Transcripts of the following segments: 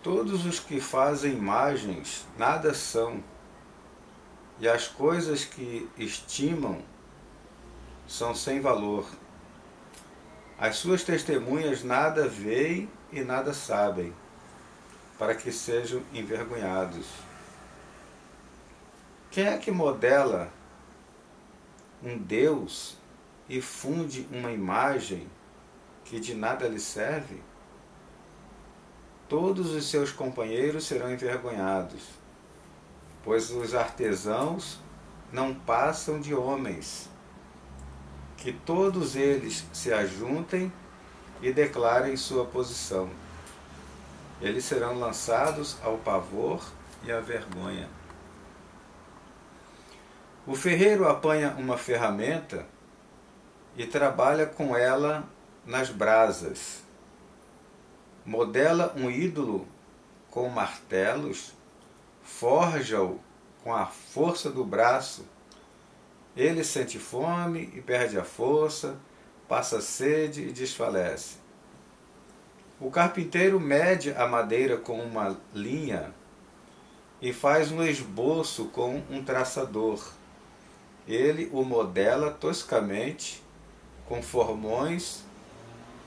Todos os que fazem imagens nada são, e as coisas que estimam são sem valor. As suas testemunhas nada veem e nada sabem, para que sejam envergonhados. Quem é que modela um Deus e funde uma imagem que de nada lhe serve? Todos os seus companheiros serão envergonhados, pois os artesãos não passam de homens. Que todos eles se ajuntem e declarem sua posição. Eles serão lançados ao pavor e à vergonha. O ferreiro apanha uma ferramenta e trabalha com ela nas brasas. Modela um ídolo com martelos, forja-o com a força do braço. Ele sente fome e perde a força, passa sede e desfalece. O carpinteiro mede a madeira com uma linha e faz um esboço com um traçador. Ele o modela toscamente, com formões,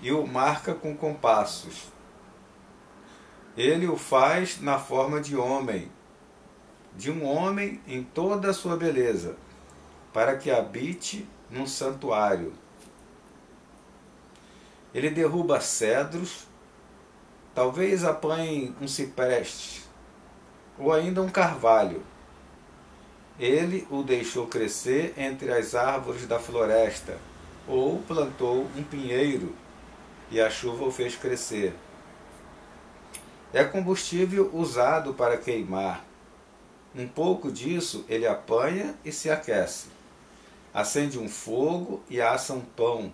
e o marca com compassos. Ele o faz na forma de um homem em toda a sua beleza, para que habite num santuário. Ele derruba cedros, talvez apanhe um cipreste, ou ainda um carvalho. Ele o deixou crescer entre as árvores da floresta, ou plantou um pinheiro, e a chuva o fez crescer. É combustível usado para queimar. Um pouco disso ele apanha e se aquece. Acende um fogo e assa um pão,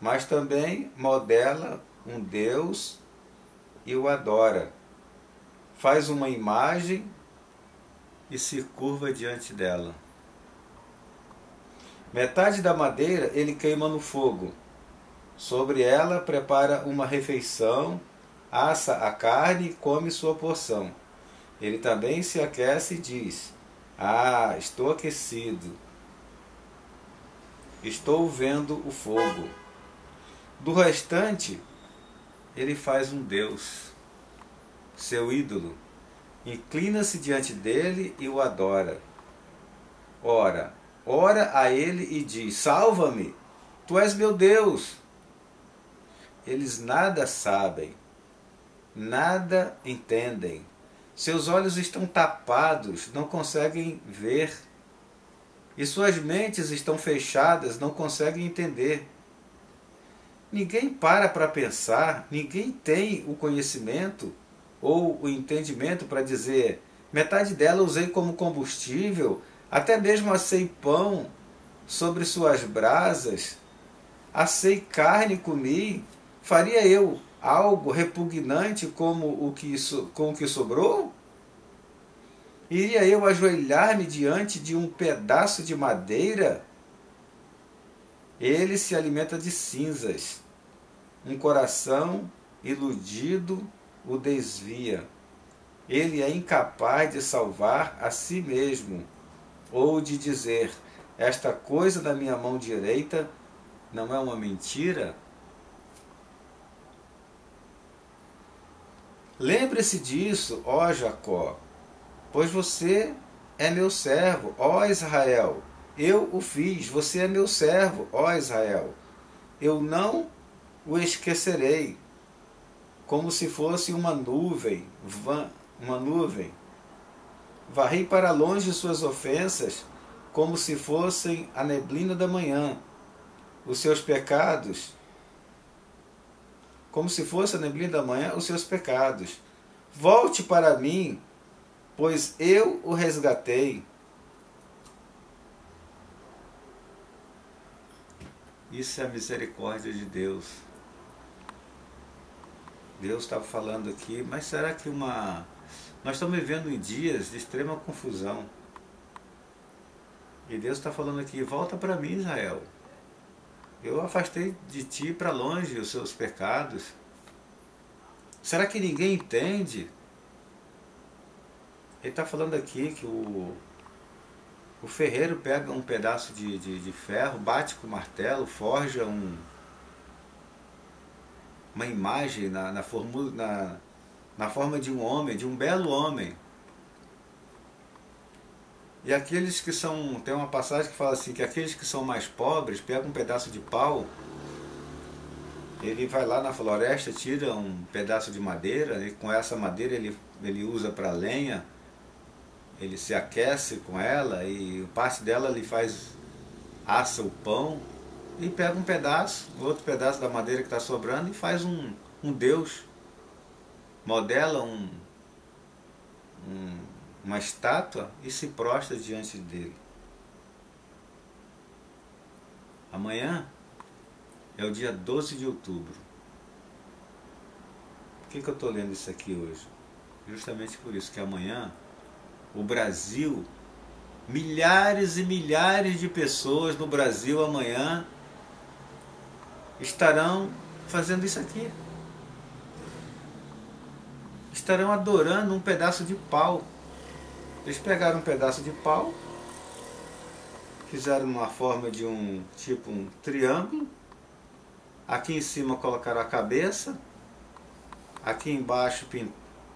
mas também modela um Deus e o adora. Faz uma imagem e se curva diante dela. Metade da madeira ele queima no fogo. Sobre ela prepara uma refeição, assa a carne e come sua porção. Ele também se aquece e diz: Ah, estou aquecido. Estou vendo o fogo. Do restante, ele faz um Deus, seu ídolo. Inclina-se diante dele e o adora. Ora a ele e diz: Salva-me, tu és meu Deus. Eles nada sabem, nada entendem. Seus olhos estão tapados, não conseguem ver. E suas mentes estão fechadas, não conseguem entender. Ninguém para pensar, ninguém tem o conhecimento ou o entendimento para dizer: metade dela usei como combustível, até mesmo assei pão sobre suas brasas, assei carne e comi. Faria eu algo repugnante como com o que sobrou? Iria eu ajoelhar-me diante de um pedaço de madeira? Ele se alimenta de cinzas. Um coração iludido o desvia. Ele é incapaz de salvar a si mesmo, ou de dizer: esta coisa da minha mão direita não é uma mentira? Lembre-se disso, ó Jacó, pois você é meu servo, ó Israel. Eu o fiz, você é meu servo, ó Israel. Eu não o esquecerei, como se fosse uma nuvem. Varri para longe suas ofensas, como se fossem a neblina da manhã. Os seus pecados, como se fosse a neblina da manhã, os seus pecados. Volte para mim, pois eu o resgatei. Isso é a misericórdia de Deus. Deus estava falando aqui, mas será que nós estamos vivendo em dias de extrema confusão. E Deus está falando aqui: volta para mim, Israel. Eu afastei de ti para longe os seus pecados. Será que ninguém entende? Ele está falando aqui que o ferreiro pega um pedaço de ferro, bate com o martelo, forja uma imagem na forma de um homem, de um belo homem. E aqueles que são... Tem uma passagem que fala assim, que aqueles que são mais pobres pegam um pedaço de pau, ele vai lá na floresta, tira um pedaço de madeira, e com essa madeira ele usa para lenha, ele se aquece com ela, e parte dela ele assa o pão, e pega um pedaço, outro pedaço da madeira que está sobrando, e faz um deus, modela uma estátua e se prostra diante dele. Amanhã é o dia 12 de outubro. Por que eu estou lendo isso aqui hoje? Justamente por isso, que amanhã o Brasil, milhares e milhares de pessoas no Brasil amanhã estarão fazendo isso aqui. Estarão adorando um pedaço de pau. Eles pegaram um pedaço de pau, fizeram uma forma de um triângulo, aqui em cima colocaram a cabeça, aqui embaixo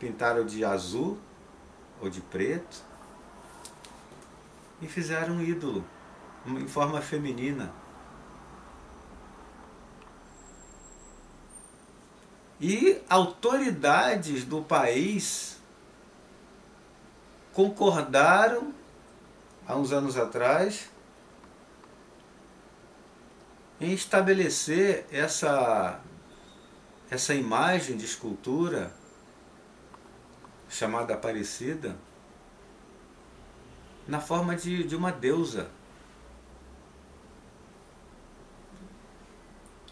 pintaram de azul ou de preto e fizeram um ídolo em forma feminina. E autoridades do país concordaram, há uns anos atrás, em estabelecer essa imagem de escultura chamada Aparecida na forma de uma deusa.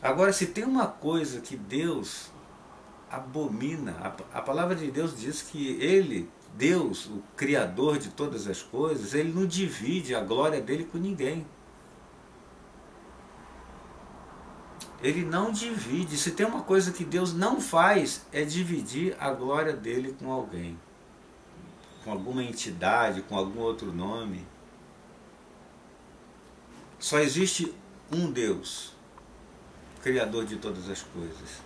Agora, se tem uma coisa que Deus abomina, a palavra de Deus diz que Ele, Deus, o Criador de todas as coisas, Ele não divide a glória dele com ninguém. Ele não divide. Se tem uma coisa que Deus não faz, é dividir a glória dele com alguém, com alguma entidade, com algum outro nome. Só existe um Deus, Criador de todas as coisas.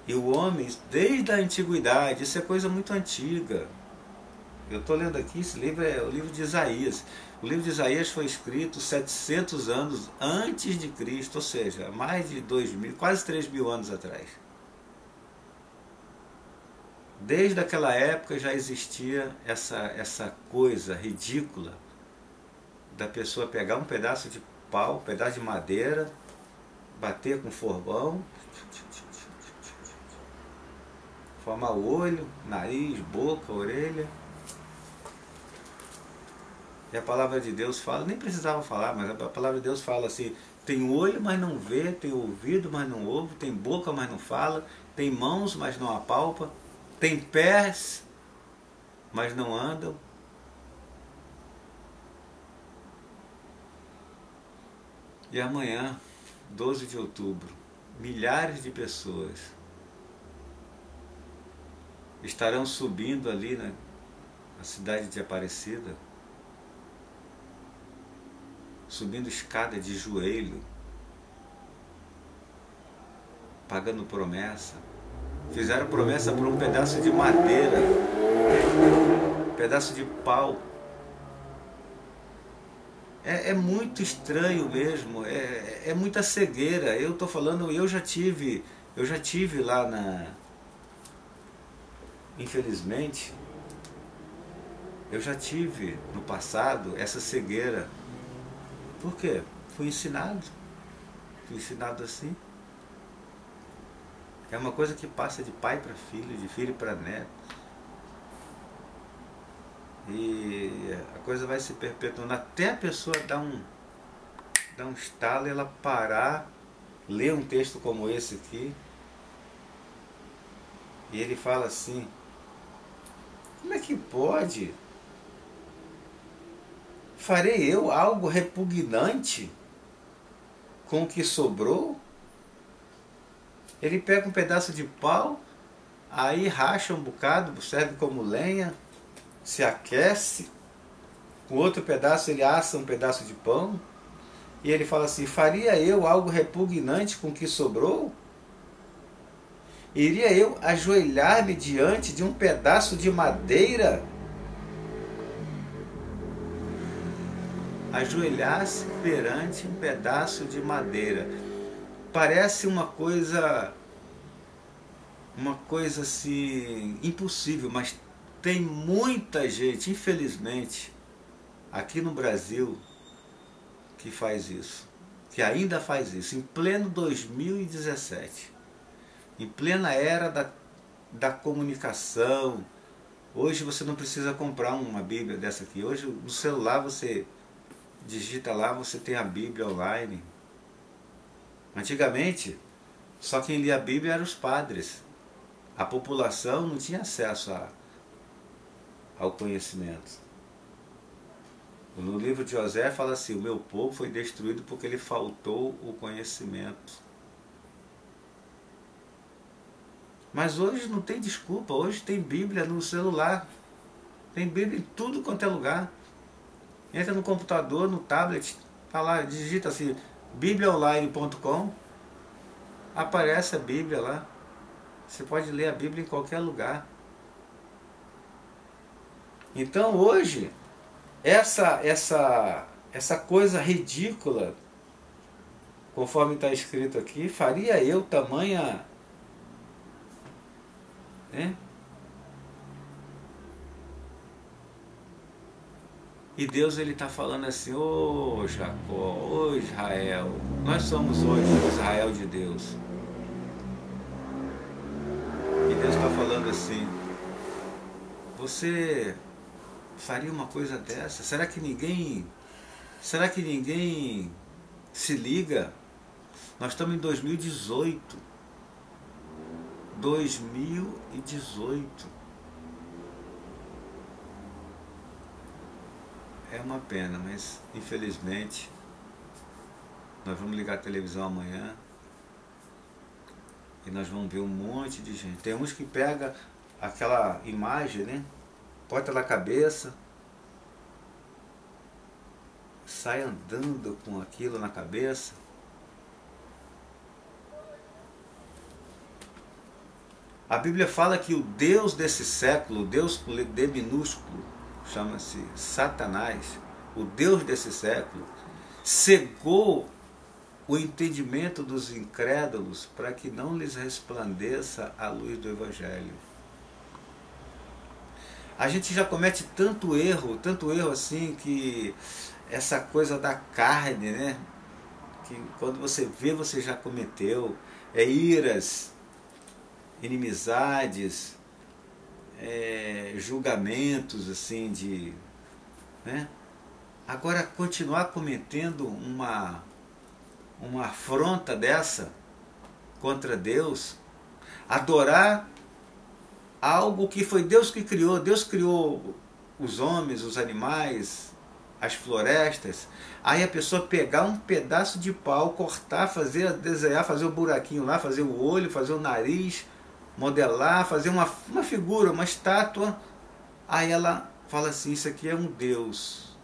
E o homem, desde a antiguidade, isso é coisa muito antiga. Eu estou lendo aqui, esse livro é o livro de Isaías. O livro de Isaías foi escrito 700 anos antes de Cristo, ou seja, mais de 2.000, quase 3.000 anos atrás. Desde aquela época já existia essa coisa ridícula da pessoa pegar um pedaço de pau, um pedaço de madeira, bater com forgão, formar o olho, nariz, boca, orelha. E a palavra de Deus fala, nem precisava falar, mas a palavra de Deus fala assim: tem olho, mas não vê, tem ouvido, mas não ouve, tem boca, mas não fala, tem mãos, mas não apalpa, tem pés, mas não andam. E amanhã, 12 de outubro, milhares de pessoas estarão subindo ali na cidade de Aparecida, subindo escada de joelho, pagando promessa. Fizeram promessa por um pedaço de madeira, um pedaço de pau. É muito estranho mesmo, é muita cegueira. Eu estou falando, eu já tive lá infelizmente, eu já tive no passado essa cegueira. Por quê? Fui ensinado assim. É uma coisa que passa de pai para filho, de filho para neto. E a coisa vai se perpetuando até a pessoa dar um estalo e ela parar, ler um texto como esse aqui. E ele fala assim: como é que pode? Farei eu algo repugnante com o que sobrou? Ele pega um pedaço de pau, aí racha um bocado, serve como lenha, se aquece. Com outro pedaço ele assa um pedaço de pão. E ele fala assim: faria eu algo repugnante com o que sobrou? Iria eu ajoelhar-me diante de um pedaço de madeira? Ajoelhar-se perante um pedaço de madeira. Parece uma coisa assim impossível, mas tem muita gente, infelizmente, aqui no Brasil, que faz isso, que ainda faz isso, em pleno 2017, em plena era da comunicação. Hoje você não precisa comprar uma Bíblia dessa aqui. Hoje no celular você digita lá, você tem a Bíblia online. Antigamente, só quem lia a Bíblia eram os padres. A população não tinha acesso ao conhecimento. No livro de José fala assim: o meu povo foi destruído porque lhe faltou o conhecimento. Mas hoje não tem desculpa, hoje tem Bíblia no celular. Tem Bíblia em tudo quanto é lugar. Entra no computador, no tablet, tá lá, digita assim, bibliaonline.com, aparece a Bíblia lá. Você pode ler a Bíblia em qualquer lugar. Então hoje, essa coisa ridícula, conforme está escrito aqui, faria eu tamanha, né? E Deus ele está falando assim: ô Jacó, ô Israel, nós somos hoje o Israel de Deus. E Deus está falando assim: você faria uma coisa dessa? Será que ninguém se liga? Nós estamos em 2018. 2018. É uma pena, mas infelizmente nós vamos ligar a televisão amanhã e nós vamos ver um monte de gente. Tem uns que pega aquela imagem, né? Bota na cabeça, sai andando com aquilo na cabeça. A Bíblia fala que o Deus desse século, o Deus com D minúsculo, chama-se Satanás, o Deus desse século, cegou o entendimento dos incrédulos para que não lhes resplandeça a luz do Evangelho. A gente já comete tanto erro assim, que essa coisa da carne, né? Que quando você vê, você já cometeu. Iras, inimizades, julgamentos assim né? Agora continuar cometendo uma afronta dessa contra Deus, adorar algo que foi Deus que criou. Deus criou os homens, os animais, as florestas. Aí a pessoa pegar um pedaço de pau, cortar, desenhar, fazer o buraquinho lá, fazer o olho, fazer o nariz, modelar, fazer uma figura, uma estátua. Aí ela fala assim: isso aqui é um Deus.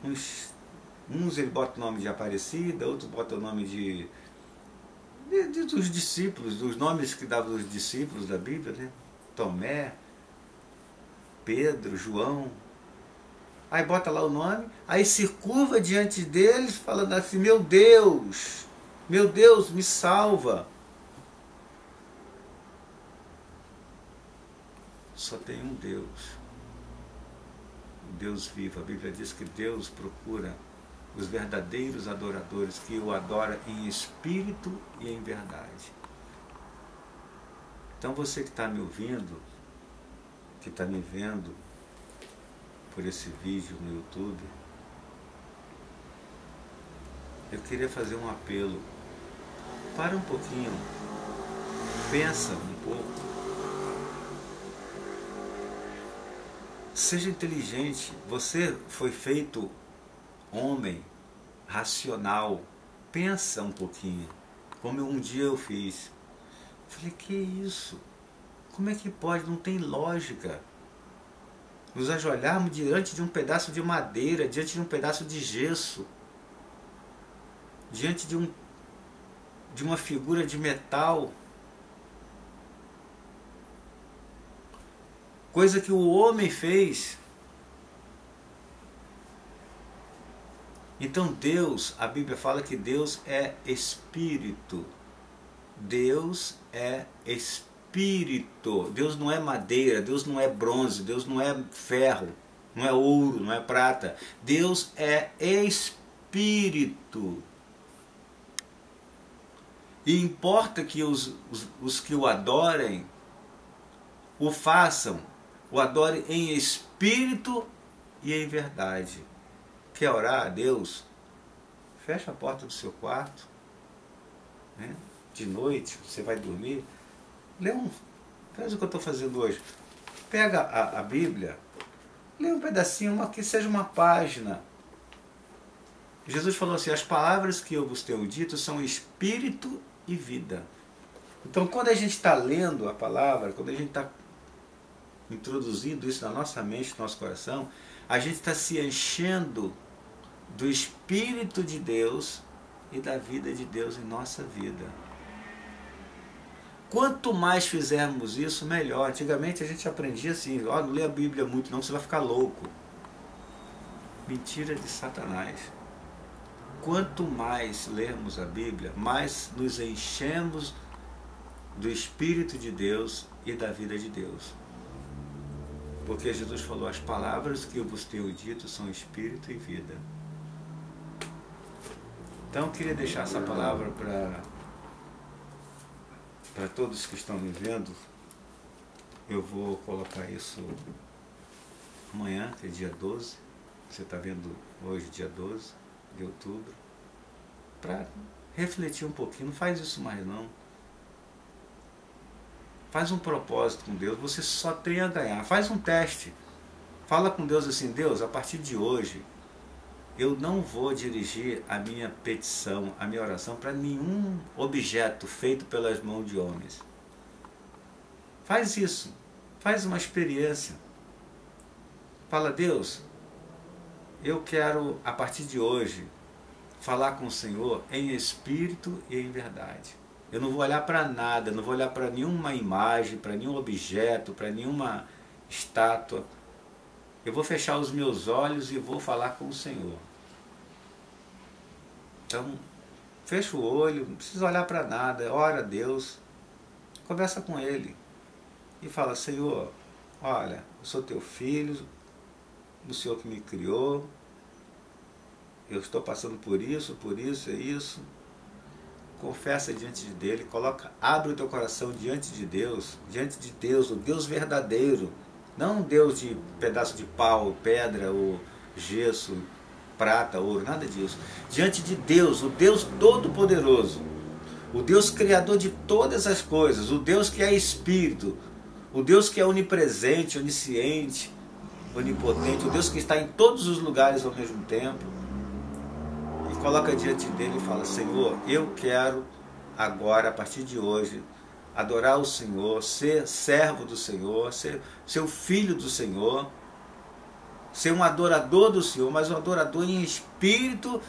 Uns ele bota o nome de Aparecida, outros botam o nome dos discípulos, dos nomes que davam os discípulos da Bíblia, né? Tomé, Pedro, João. Aí bota lá o nome, aí se curva diante deles falando assim: meu Deus, me salva. Só tem um Deus, o Deus vivo. A Bíblia diz que Deus procura os verdadeiros adoradores, que o adoram em espírito e em verdade. Então você que está me ouvindo, que está me vendo por esse vídeo no YouTube, eu queria fazer um apelo. Para um pouquinho, pensa um pouco, seja inteligente. Você foi feito homem, racional. Pensa um pouquinho. como um dia eu fiz. Falei, que isso? Como é que pode? Não tem lógica. Nos ajoelharmos diante de um pedaço de madeira, diante de um pedaço de gesso, diante de uma figura de metal, coisa que o homem fez. Então Deus, a Bíblia fala que Deus é Espírito. Deus é Espírito. Deus não é madeira, Deus não é bronze, Deus não é ferro, não é ouro, não é prata. Deus é Espírito. E importa que os que o adorem, o façam, o adorem em espírito e em verdade. Quer orar a Deus? Fecha a porta do seu quarto, né? De noite, você vai dormir. Faz o que eu estou fazendo hoje. Pega a Bíblia, lê um pedacinho, que seja uma página. Jesus falou assim, as palavras que eu vos tenho dito são espírito e vida. Então, quando a gente está lendo a palavra, quando a gente está introduzindo isso na nossa mente, no nosso coração, a gente está se enchendo do Espírito de Deus e da vida de Deus em nossa vida. Quanto mais fizermos isso, melhor. Antigamente a gente aprendia assim, não lê a Bíblia muito não, você vai ficar louco. Mentira de Satanás. Quanto mais lermos a Bíblia, mais nos enchemos do Espírito de Deus e da vida de Deus. Porque Jesus falou, as palavras que eu vos tenho dito são Espírito e vida. Então eu queria deixar essa palavra para todos que estão me vendo. Eu vou colocar isso amanhã, que é dia 12. Você está vendo hoje, dia 12 de outubro. Para refletir um pouquinho. Não faz isso mais não. Faz um propósito com Deus. Você só tem a ganhar. Faz um teste. Fala com Deus assim, Deus, a partir de hoje, eu não vou dirigir a minha petição, a minha oração para nenhum objeto feito pelas mãos de homens. Faz isso. Faz uma experiência. Fala, Deus, eu quero, a partir de hoje, falar com o Senhor em espírito e em verdade. Eu não vou olhar para nada, não vou olhar para nenhuma imagem, para nenhum objeto, para nenhuma estátua. Eu vou fechar os meus olhos e vou falar com o Senhor. Então, fecha o olho, não precisa olhar para nada, ora a Deus, conversa com Ele e fala, Senhor, olha, eu sou teu filho, o Senhor que me criou, eu estou passando por isso, é isso. Confessa diante dele, abre o teu coração diante de Deus, o Deus verdadeiro, não um Deus de pedaço de pau, pedra ou gesso, prata, ouro, nada disso. Diante de Deus, o Deus Todo-Poderoso, o Deus Criador de todas as coisas, o Deus que é Espírito, o Deus que é onipresente, onisciente, onipotente, o Deus que está em todos os lugares ao mesmo tempo. E coloca diante dele e fala, Senhor, eu quero agora, a partir de hoje, adorar o Senhor, ser servo do Senhor, ser o filho do Senhor, ser um adorador do Senhor, mas um adorador em espírito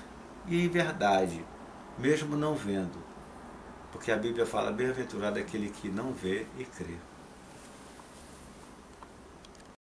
e em verdade, mesmo não vendo. Porque a Bíblia fala, bem-aventurado aquele que não vê e crê.